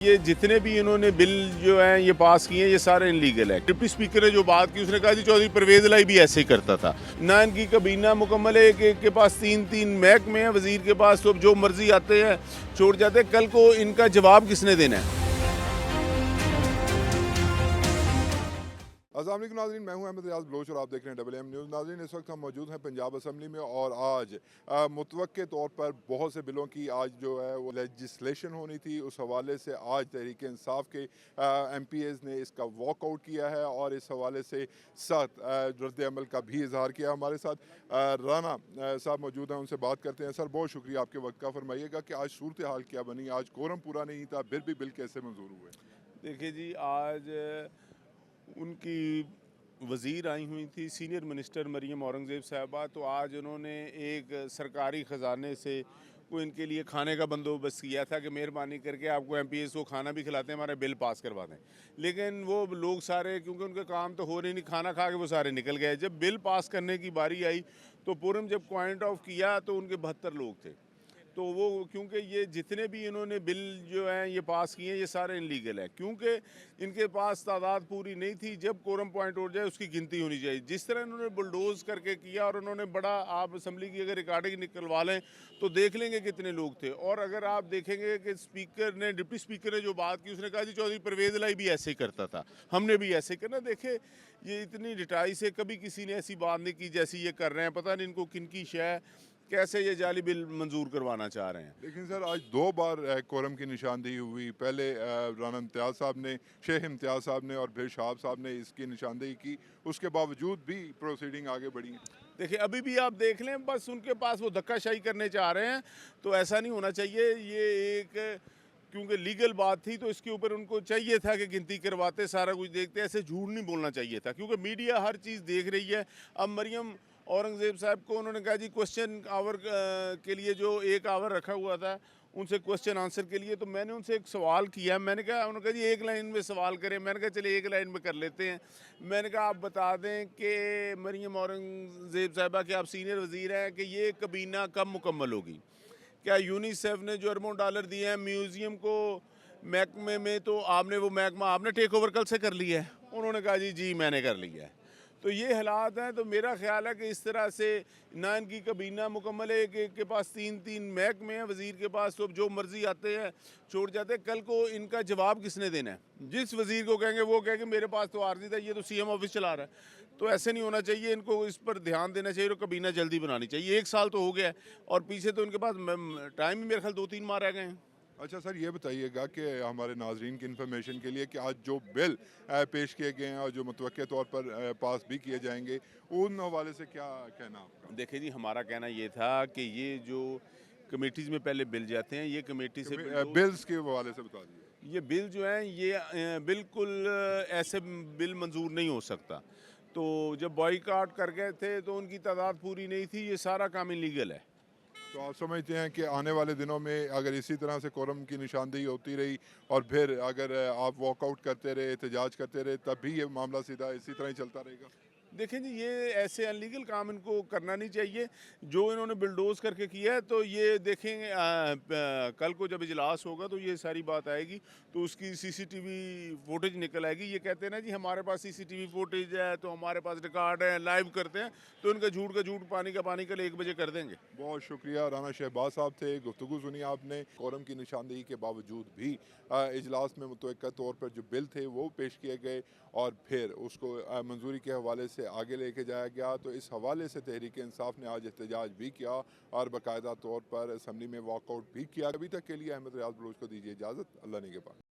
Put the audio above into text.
ये जितने भी इन्होंने बिल जो हैं ये पास किए हैं ये सारे इनलीगल है। डिप्टी स्पीकर ने जो बात की उसने कहा जी चौधरी परवेज लाई भी ऐसे ही करता था। ना इनकी कबीना मुकम्मल है, एक के पास तीन महकमे हैं, वजीर के पास तो जो मर्जी आते हैं छोड़ जाते हैं। कल को इनका जवाब किसने देना है? अस्सलाम वालेकुम नाज़रीन, मैं हूं अहमद रियाज बलोच और आप देख रहे हैं WM न्यूज़। नाज़रीन, इस वक्त हम मौजूद हैं पंजाब असम्बली में और आज मुतवक्के तौर पर बहुत से बिलों की आज जो है वो लेजिस्लेशन होनी थी। उस हवाले से आज तहरीक इंसाफ के MPs ने इसका वॉकआउट किया है और इस हवाले से सख्त रद्द अमल का भी इजहार किया। हमारे साथ राना साहब मौजूद हैं, उनसे बात करते हैं। सर, बहुत शुक्रिया आपके वक्त का। फरमाइएगा कि आज सूरत हाल क्या बनी, आज कोरम पूरा नहीं था फिर भी बिल कैसे मंजूर हुए? देखिए जी, आज उनकी वज़ीर आई हुई थी सीनियर मिनिस्टर मरीम औरंगज़ेब साहबा, तो आज उन्होंने एक सरकारी ख़जाने से वो इनके लिए खाने का बंदोबस्त किया था कि मेहरबानी करके आपको MPs को खाना भी खिलाते हैं, हमारा बिल पास करवा दें। लेकिन वो लोग सारे, क्योंकि उनका काम तो हो नहीं, खाना खा के वो सारे निकल गए। जब बिल पास करने की बारी आई तो पूरम जब पॉइंट ऑफ किया तो उनके 72 लोग थे। तो वो, क्योंकि ये जितने भी इन्होंने बिल जो हैं ये पास किए हैं ये सारे इनलीगल है, क्योंकि इनके पास तादाद पूरी नहीं थी। जब कोरम पॉइंट हो जाए उसकी गिनती होनी चाहिए। जिस तरह इन्होंने बुलडोज करके किया और उन्होंने बड़ा, आप असम्बली की अगर रिकॉर्डिंग निकलवा लें तो देख लेंगे कितने लोग थे। और अगर आप देखेंगे कि स्पीकर ने, डिप्टी स्पीकर ने जो बात की उसने कहा जी चौधरी परवेज लाई भी ऐसे ही करता था, हमने भी ऐसे करना। देखे, ये इतनी डिटाई से कभी किसी ने ऐसी बात नहीं की जैसी ये कर रहे हैं। पता नहीं इनको किनकी शय, कैसे ये जाली बिल मंजूर करवाना चाह रहे हैं। लेकिन सर, आज दो बार कोरम की निशानदेही हुई। पहले राना इम्तियाज़ साहब ने, शेख इम्तियाज़ साहब ने और फिर शहाब साहब ने इसकी निशानदेही की। उसके बावजूद भी प्रोसीडिंग आगे बढ़ी। देखिए, अभी भी आप देख लें, बस उनके पास वो धक्काशाही करने चाह रहे हैं। तो ऐसा नहीं होना चाहिए। ये एक, क्योंकि लीगल बात थी तो इसके ऊपर उनको चाहिए था कि गिनती करवाते, सारा कुछ देखते। ऐसे झूठ नहीं बोलना चाहिए था, क्योंकि मीडिया हर चीज़ देख रही है। अब मरियम औरंगज़ेब साहब को उन्होंने कहा जी क्वेश्चन आवर के लिए जो 1 आवर रखा हुआ था उनसे क्वेश्चन आंसर के लिए, तो मैंने उनसे एक सवाल किया। मैंने कहा, उन्होंने कहा जी 1 लाइन में सवाल करें। मैंने कहा चलिए 1 लाइन में कर लेते हैं। मैंने कहा आप बता दें कि मरियम औरंगज़ेब साहबा कि आप सीनियर वज़ीर हैं, कि ये कबीना कब मुकम्मल होगी? क्या यूनिसेफ ने जो अरबों डॉलर दिए हैं म्यूज़ियम को, महकमे में, तो आपने वो महकमा आपने टेक ओवर कल से कर लिया है? उन्होंने कहा जी मैंने कर लिया है। तो ये हालात हैं। तो मेरा ख्याल है कि इस तरह से ना इनकी कबीना मुकम्मल है, एक के पास तीन महकमे हैं, वज़ीर के पास तो जो मर्जी आते हैं छोड़ जाते हैं। कल को इनका जवाब किसने देना है? जिस वज़ीर को कहेंगे वो कहेंगे मेरे पास तो आर्जी था, ये तो CM ऑफिस चला रहा है। तो ऐसे नहीं होना चाहिए। इनको इस पर ध्यान देना चाहिए और कबीना जल्दी बनानी चाहिए। 1 साल तो हो गया है और पीछे तो इनके पास टाइम ही मेरे ख्याल 2-3 माह रह गए हैं। अच्छा सर, ये बताइएगा कि हमारे नाजरीन की इन्फॉर्मेशन के लिए कि आज जो बिल पेश किए गए हैं और जो मुतवक्के तौर पर पास भी किए जाएंगे, उन हवाले से क्या कहना आपका? देखिए जी, हमारा कहना ये था कि ये जो कमेटीज़ में पहले बिल जाते हैं, ये कमेटी से बिल्स के हवाले से बता दीजिए। ये बिल जो है ये बिल्कुल ऐसे बिल मंजूर नहीं हो सकता। तो जब बॉयकॉट कर गए थे तो उनकी तादाद पूरी नहीं थी। ये सारा काम इलीगल है। तो आप समझते हैं कि आने वाले दिनों में अगर इसी तरह से कोरम की निशानदेही होती रही और फिर अगर आप वॉकआउट करते रहे, एहतजाज करते रहे, तब भी ये मामला सीधा इसी तरह ही चलता रहेगा? देखें जी, ये ऐसे अनलीगल काम इनको करना नहीं चाहिए जो इन्होंने बिल्डोज करके किया है। तो ये देखेंगे कल को जब इजलास होगा तो ये सारी बात आएगी, तो उसकी CCTV फुटेज निकल आएगी। ये कहते हैं ना जी हमारे पास CCTV फुटेज है, तो हमारे पास रिकॉर्ड है, लाइव करते हैं। तो इनका झूठ का झूठ, पानी का पानी, कल 1 बजे कर देंगे। बहुत शुक्रिया। राना शहबाज साहब थे, गुफ्तगू सुनी आपने। कोरम की निशानदेही के बावजूद भी इजलास में मुतवक्का तौर पर जो बिल थे वो पेश किए गए और फिर उसको मंजूरी के हवाले से आगे लेके जाया गया। तो इस हवाले से तहरीक इंसाफ ने आज एहतजाज भी किया और बाकायदा तौर पर असम्बली में वॉकआउट भी किया। अभी तक के लिए अहमद रियाज बलोच को दीजिए इजाज़त। अल्लाह ने के पास।